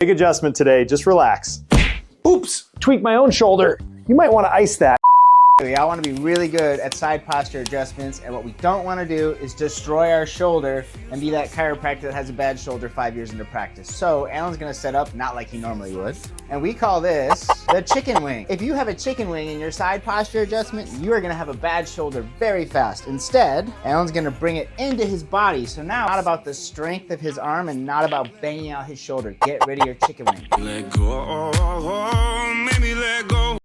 Big adjustment today, just relax. Oops, tweak my own shoulder. You might want to ice that. We all want to be really good at side posture adjustments, and what we don't want to do is destroy our shoulder and be that chiropractor that has a bad shoulder 5 years into practice. So Alan's going to set up not like he normally would, and we call this the chicken wing. If you have a chicken wing in your side posture adjustment, you are going to have a bad shoulder very fast. Instead, Alan's going to bring it into his body. So now, not about the strength of his arm and not about banging out his shoulder. Get rid of your chicken wing. Let go, maybe let go.